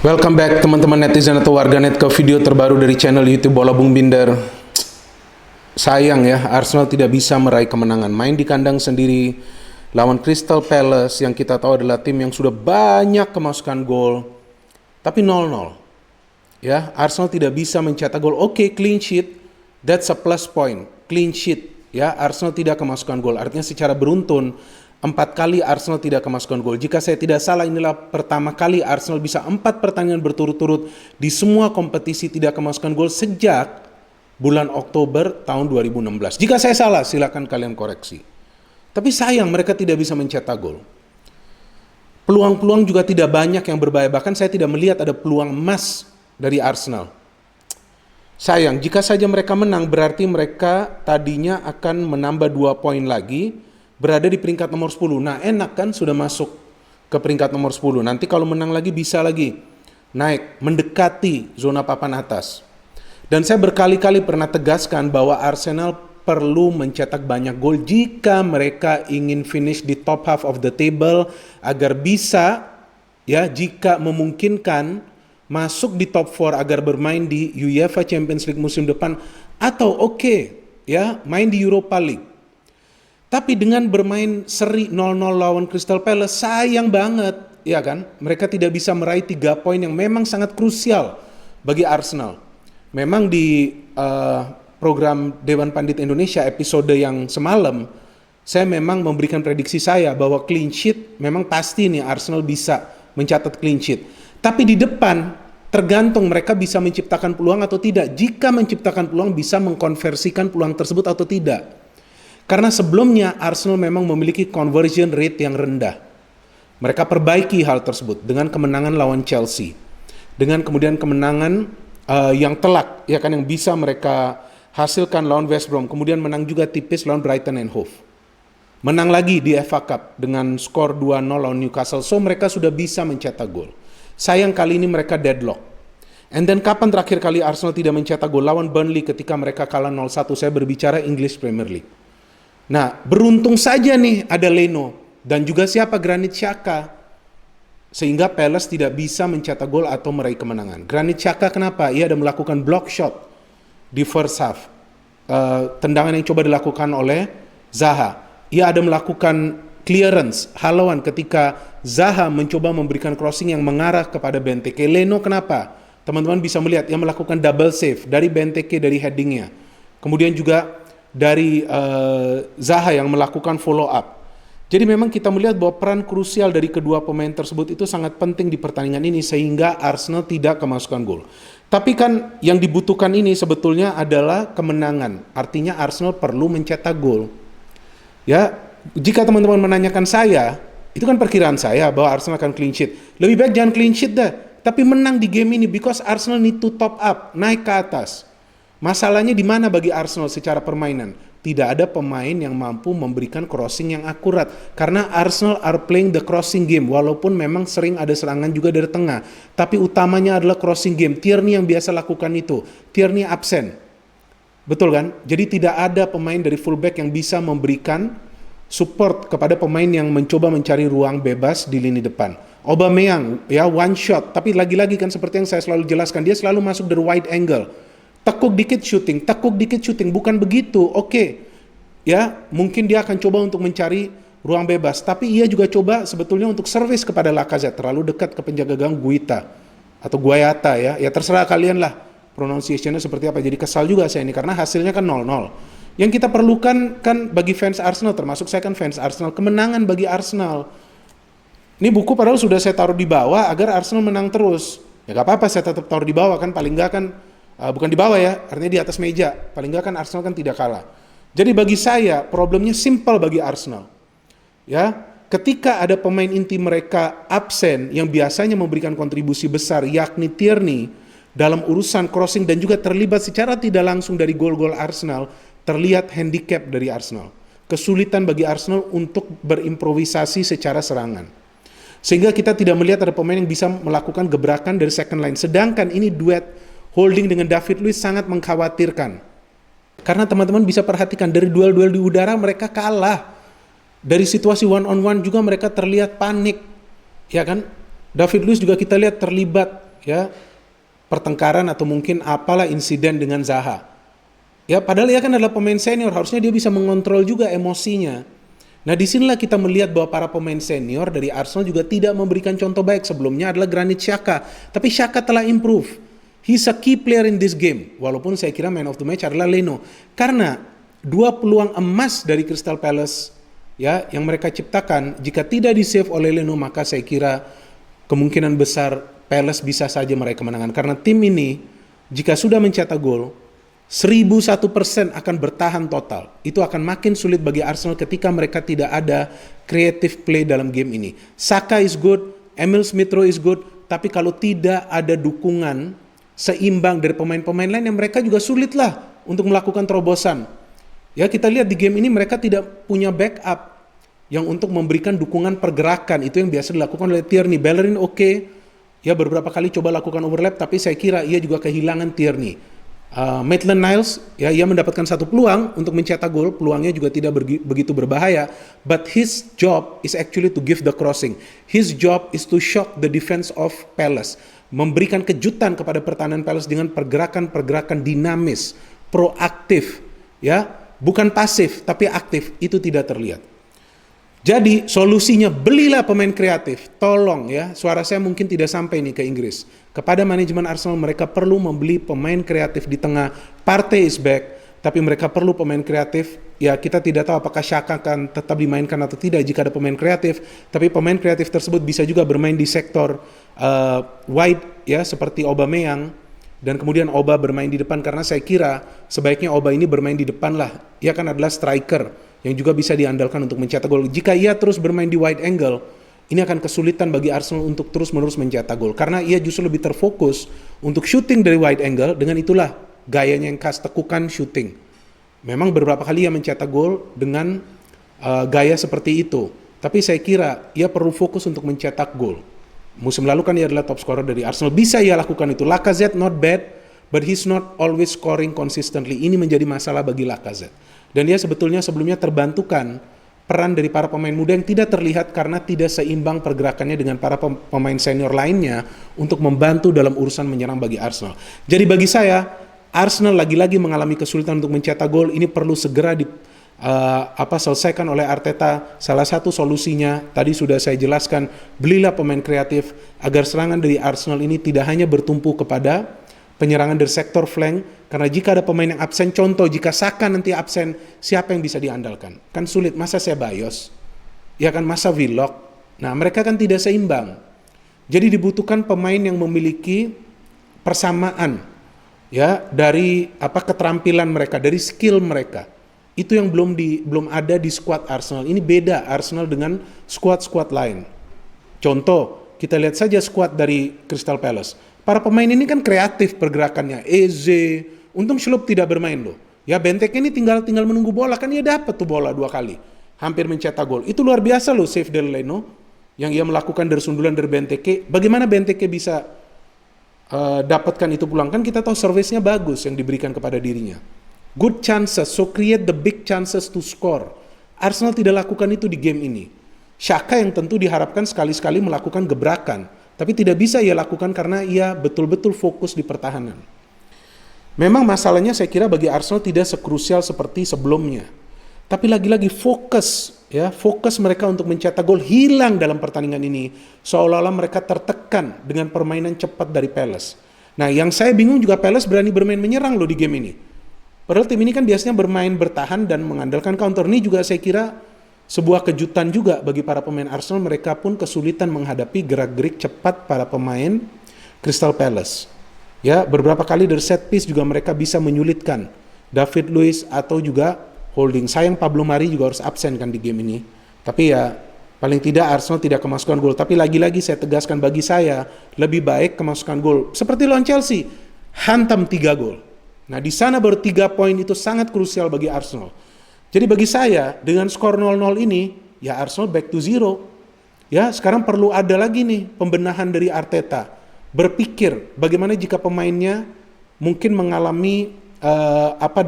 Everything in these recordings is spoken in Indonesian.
Welcome back teman-teman netizen atau warganet ke video terbaru dari channel YouTube Bola Bung Binder. Sayang ya, Arsenal tidak bisa meraih kemenangan. Main di kandang sendiri lawan Crystal Palace yang kita tahu adalah tim yang sudah banyak kemasukan gol, tapi 0-0. Ya, Arsenal tidak bisa mencetak gol. Oke, clean sheet, that's a plus point. Clean sheet, ya, Arsenal tidak kemasukan gol. Artinya secara beruntun 4 kali Arsenal tidak kemasukan gol. Jika saya tidak salah, inilah pertama kali Arsenal bisa 4 pertandingan berturut-turut di semua kompetisi tidak kemasukan gol sejak bulan Oktober tahun 2016. Jika saya salah, silakan kalian koreksi. Tapi sayang mereka tidak bisa mencetak gol. Peluang-peluang juga tidak banyak yang berbahaya. Bahkan saya tidak melihat ada peluang emas dari Arsenal. Sayang, jika saja mereka menang berarti mereka tadinya akan menambah 2 poin lagi, berada di peringkat nomor 10. Nah, enak kan sudah masuk ke peringkat nomor 10. Nanti kalau menang lagi bisa lagi naik, mendekati zona papan atas. Dan saya berkali-kali pernah tegaskan bahwa Arsenal perlu mencetak banyak gol jika mereka ingin finish di top half of the table agar bisa, ya, jika memungkinkan masuk di top 4 agar bermain di UEFA Champions League musim depan atau ya, main di Europa League. Tapi dengan bermain seri 0-0 lawan Crystal Palace, sayang banget, ya kan? Mereka tidak bisa meraih 3 poin yang memang sangat krusial bagi Arsenal. Memang di program Dewan Pandit Indonesia episode yang semalam, saya memang memberikan prediksi saya bahwa clean sheet memang pasti nih Arsenal bisa mencatat clean sheet. Tapi di depan tergantung mereka bisa menciptakan peluang atau tidak. Jika menciptakan peluang, bisa mengkonversikan peluang tersebut atau tidak. Karena sebelumnya Arsenal memang memiliki conversion rate yang rendah. Mereka perbaiki hal tersebut dengan kemenangan lawan Chelsea. Dengan kemudian kemenangan yang telak, ya kan, yang bisa mereka hasilkan lawan West Brom. Kemudian menang juga tipis lawan Brighton and Hove. Menang lagi di FA Cup dengan skor 2-0 lawan Newcastle. So mereka sudah bisa mencetak gol. Sayang kali ini mereka deadlock. And then kapan terakhir kali Arsenal tidak mencetak gol? Lawan Burnley ketika mereka kalah 0-1. Saya berbicara English Premier League. Nah, beruntung saja nih ada Leno dan juga siapa, Granit Xhaka, sehingga Palace tidak bisa mencetak gol atau meraih kemenangan. Granit Xhaka kenapa? Ia ada melakukan block shot di first half. Tendangan yang coba dilakukan oleh Zaha. Ia ada melakukan clearance, halauan ketika Zaha mencoba memberikan crossing yang mengarah kepada Benteke. Leno kenapa? Teman-teman bisa melihat ia melakukan double save dari Benteke dari headingnya. Kemudian juga dari Zaha yang melakukan follow up. Jadi memang kita melihat bahwa peran krusial dari kedua pemain tersebut itu sangat penting di pertandingan ini sehingga Arsenal tidak kemasukan gol. Tapi kan yang dibutuhkan ini sebetulnya adalah kemenangan. Artinya Arsenal perlu mencetak gol. Ya, jika teman-teman menanyakan saya, itu kan perkiraan saya bahwa Arsenal akan clean sheet. Lebih baik jangan clean sheet dah, tapi menang di game ini because Arsenal need to top up, naik ke atas. Masalahnya di mana bagi Arsenal secara permainan? Tidak ada pemain yang mampu memberikan crossing yang akurat. Karena Arsenal are playing the crossing game. Walaupun memang sering ada serangan juga dari tengah. Tapi utamanya adalah crossing game. Tierney yang biasa lakukan itu. Tierney absen. Betul kan? Jadi tidak ada pemain dari fullback yang bisa memberikan support kepada pemain yang mencoba mencari ruang bebas di lini depan. Aubameyang, ya, one shot. Tapi lagi-lagi kan seperti yang saya selalu jelaskan. Dia selalu masuk dari wide angle. Tekuk dikit shooting, bukan begitu. Ya, mungkin dia akan coba untuk mencari ruang bebas, tapi ia juga coba sebetulnya untuk servis kepada Lacazette, terlalu dekat ke penjaga gawang Guaita atau Guayata, ya terserah kalian lah pronunciation-nya seperti apa. Jadi kesal juga saya ini karena hasilnya kan 0-0. Yang kita perlukan kan bagi fans Arsenal, termasuk saya kan fans Arsenal, kemenangan bagi Arsenal. Ini buku padahal sudah saya taruh di bawah agar Arsenal menang terus. Ya gak apa-apa saya tetap taruh di bawah kan, paling gak kan bukan di bawah ya, artinya di atas meja. Paling nggak kan Arsenal kan tidak kalah. Jadi bagi saya problemnya simpel bagi Arsenal. Ya, ketika ada pemain inti mereka absen yang biasanya memberikan kontribusi besar, yakni Tierney dalam urusan crossing dan juga terlibat secara tidak langsung dari gol-gol Arsenal, terlihat handicap dari Arsenal. Kesulitan bagi Arsenal untuk berimprovisasi secara serangan. Sehingga kita tidak melihat ada pemain yang bisa melakukan gebrakan dari second line. Sedangkan ini duet Holding dengan David Luiz sangat mengkhawatirkan. Karena teman-teman bisa perhatikan dari duel-duel di udara mereka kalah. Dari situasi one on one juga mereka terlihat panik. Ya kan? David Luiz juga kita lihat terlibat ya pertengkaran atau mungkin apalah insiden dengan Zaha. Ya padahal dia kan adalah pemain senior, harusnya dia bisa mengontrol juga emosinya. Nah disinilah kita melihat bahwa para pemain senior dari Arsenal juga tidak memberikan contoh baik. Sebelumnya adalah Granit Xhaka, tapi Xhaka telah improve. He's a key player in this game. Walaupun saya kira man of the match adalah Leno. Karena 2 peluang emas dari Crystal Palace ya yang mereka ciptakan, jika tidak di-save oleh Leno, maka saya kira kemungkinan besar Palace bisa saja meraih kemenangan. Karena tim ini jika sudah mencetak gol 1001% akan bertahan total. Itu akan makin sulit bagi Arsenal ketika mereka tidak ada creative play dalam game ini. Saka is good, Emil Smith-Rowe is good, tapi kalau tidak ada dukungan seimbang dari pemain-pemain lain, yang mereka juga sulit lah untuk melakukan terobosan. Ya kita lihat di game ini mereka tidak punya backup yang untuk memberikan dukungan pergerakan. Itu yang biasa dilakukan oleh Tierney. Bellerin oke, ya beberapa kali coba lakukan overlap, tapi saya kira ia juga kehilangan Tierney. Maitland-Niles, ya ia mendapatkan 1 peluang untuk mencetak gol, peluangnya juga tidak begitu berbahaya, but his job is actually to give the crossing. His job is to shock the defense of Palace, memberikan kejutan kepada pertahanan Palace dengan pergerakan-pergerakan dinamis, proaktif, ya bukan pasif tapi aktif. Itu tidak terlihat. Jadi solusinya belilah pemain kreatif. Tolong ya, suara saya mungkin tidak sampai nih ke Inggris. Kepada manajemen Arsenal, mereka perlu membeli pemain kreatif di tengah. Partey is back, tapi mereka perlu pemain kreatif. Ya kita tidak tahu apakah Xhaka akan tetap dimainkan atau tidak jika ada pemain kreatif. Tapi pemain kreatif tersebut bisa juga bermain di sektor wide ya, seperti Aubameyang. Dan kemudian Oba bermain di depan, karena saya kira sebaiknya Oba ini bermain di depan lah. Ia kan adalah striker yang juga bisa diandalkan untuk mencetak gol. Jika ia terus bermain di wide angle, ini akan kesulitan bagi Arsenal untuk terus-menerus mencetak gol. Karena ia justru lebih terfokus untuk shooting dari wide angle, dengan itulah gayanya yang khas, tekukan shooting. Memang beberapa kali ia mencetak gol dengan gaya seperti itu. Tapi saya kira ia perlu fokus untuk mencetak gol. Musim lalu kan ia adalah top scorer dari Arsenal. Bisa ia lakukan itu. Lacazette not bad, but he's not always scoring consistently. Ini menjadi masalah bagi Lacazette. Dan dia sebetulnya sebelumnya terbantukan peran dari para pemain muda yang tidak terlihat karena tidak seimbang pergerakannya dengan para pemain senior lainnya untuk membantu dalam urusan menyerang bagi Arsenal. Jadi bagi saya, Arsenal lagi-lagi mengalami kesulitan untuk mencetak gol. Ini perlu segera selesaikan oleh Arteta. Salah satu solusinya tadi sudah saya jelaskan, belilah pemain kreatif agar serangan dari Arsenal ini tidak hanya bertumpu kepada penyerangan dari sektor flank. Karena jika ada pemain yang absen, contoh jika Saka nanti absen, siapa yang bisa diandalkan? Kan sulit, masa Ceballos? Ya kan, masa Willock? Nah mereka kan tidak seimbang. Jadi dibutuhkan pemain yang memiliki persamaan ya dari keterampilan mereka, dari skill mereka. Itu yang belum ada di skuad Arsenal. Ini beda Arsenal dengan skuad-skuad lain. Contoh, kita lihat saja skuad dari Crystal Palace. Para pemain ini kan kreatif pergerakannya. Eze, untung Schlupp tidak bermain loh. Ya Benteke ini tinggal menunggu bola, kan dia dapat tuh bola 2 kali. Hampir mencetak gol. Itu luar biasa loh save dari Leno yang ia melakukan dari sundulan dari Benteke. Bagaimana Benteke bisa dapatkan itu pulang? Kan kita tahu service-nya bagus yang diberikan kepada dirinya. Good chances, so create the big chances to score. Arsenal tidak lakukan itu di game ini. Xhaka yang tentu diharapkan sekali-sekali melakukan gebrakan, tapi tidak bisa ia lakukan karena ia betul-betul fokus di pertahanan. Memang masalahnya saya kira bagi Arsenal tidak sekrusial seperti sebelumnya. Tapi lagi-lagi fokus mereka untuk mencetak gol hilang dalam pertandingan ini. Seolah-olah mereka tertekan dengan permainan cepat dari Palace. Nah yang saya bingung juga, Palace berani bermain menyerang loh di game ini. Padahal tim ini kan biasanya bermain bertahan dan mengandalkan counter. Ini juga saya kira sebuah kejutan juga bagi para pemain Arsenal. Mereka pun kesulitan menghadapi gerak-gerik cepat para pemain Crystal Palace. Ya, beberapa kali dari set piece juga mereka bisa menyulitkan David Luiz atau juga Holding. Sayang Pablo Mari juga harus absen kan di game ini. Tapi ya paling tidak Arsenal tidak kemasukan gol. Tapi lagi-lagi saya tegaskan, bagi saya lebih baik kemasukan gol. Seperti lawan Chelsea, hantam 3 gol. Nah di sana baru 3 poin itu sangat krusial bagi Arsenal. Jadi bagi saya dengan skor 0-0 ini, ya Arsenal back to zero. Ya sekarang perlu ada lagi nih pembenahan dari Arteta. Berpikir bagaimana jika pemainnya mungkin mengalami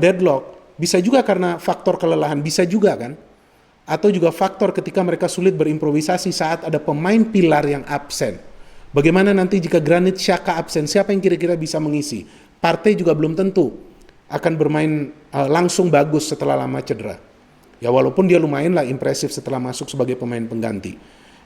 deadlock. Bisa juga karena faktor kelelahan, bisa juga kan. Atau juga faktor ketika mereka sulit berimprovisasi saat ada pemain pilar yang absen. Bagaimana nanti jika Granit Xhaka absen, siapa yang kira-kira bisa mengisi? Partey juga belum tentu akan bermain langsung bagus setelah lama cedera. Ya walaupun dia lumayan lah impresif setelah masuk sebagai pemain pengganti.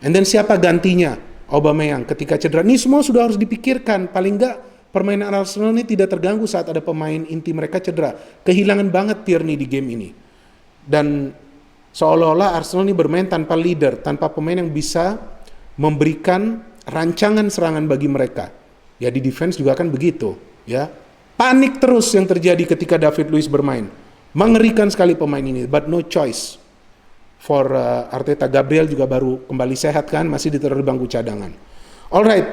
And then siapa gantinya? Aubameyang ketika cedera. Ini semua sudah harus dipikirkan. Paling enggak permainan Arsenal ini tidak terganggu saat ada pemain inti mereka cedera. Kehilangan banget Tierney di game ini. Dan seolah-olah Arsenal ini bermain tanpa leader, tanpa pemain yang bisa memberikan rancangan serangan bagi mereka. Ya di defense juga kan begitu, ya. Panik terus yang terjadi ketika David Luiz bermain. Mengerikan sekali pemain ini, but no choice for Arteta. Gabriel juga baru kembali sehat kan, masih ditaruh di bangku cadangan. Alright,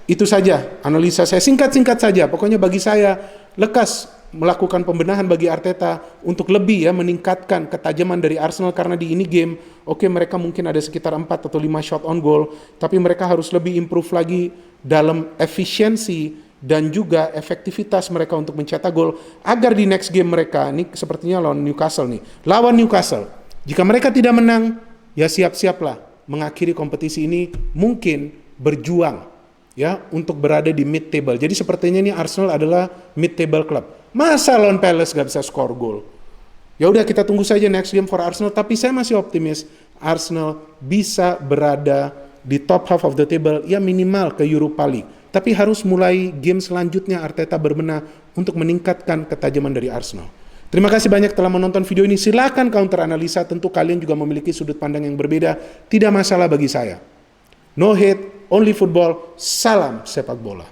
itu saja analisa saya, singkat-singkat saja. Pokoknya bagi saya lekas melakukan pembenahan bagi Arteta untuk lebih ya meningkatkan ketajaman dari Arsenal, karena di ini game oke, mereka mungkin ada sekitar 4 atau 5 shot on goal, tapi mereka harus lebih improve lagi dalam efisiensi dan juga efektivitas mereka untuk mencetak gol, agar di next game mereka, ini sepertinya lawan Newcastle jika mereka tidak menang, ya siap-siaplah mengakhiri kompetisi ini mungkin berjuang ya untuk berada di mid table. Jadi sepertinya ini Arsenal adalah mid table club. Masa lawan Palace gak bisa skor gol? Ya udah, kita tunggu saja next game for Arsenal, tapi saya masih optimis Arsenal bisa berada di top half of the table, ya minimal ke Europa League. Tapi harus mulai game selanjutnya Arteta berbenah untuk meningkatkan ketajaman dari Arsenal. Terima kasih banyak telah menonton video ini. Silakan counter analisa, tentu kalian juga memiliki sudut pandang yang berbeda, tidak masalah bagi saya. No hate, only football, salam sepak bola.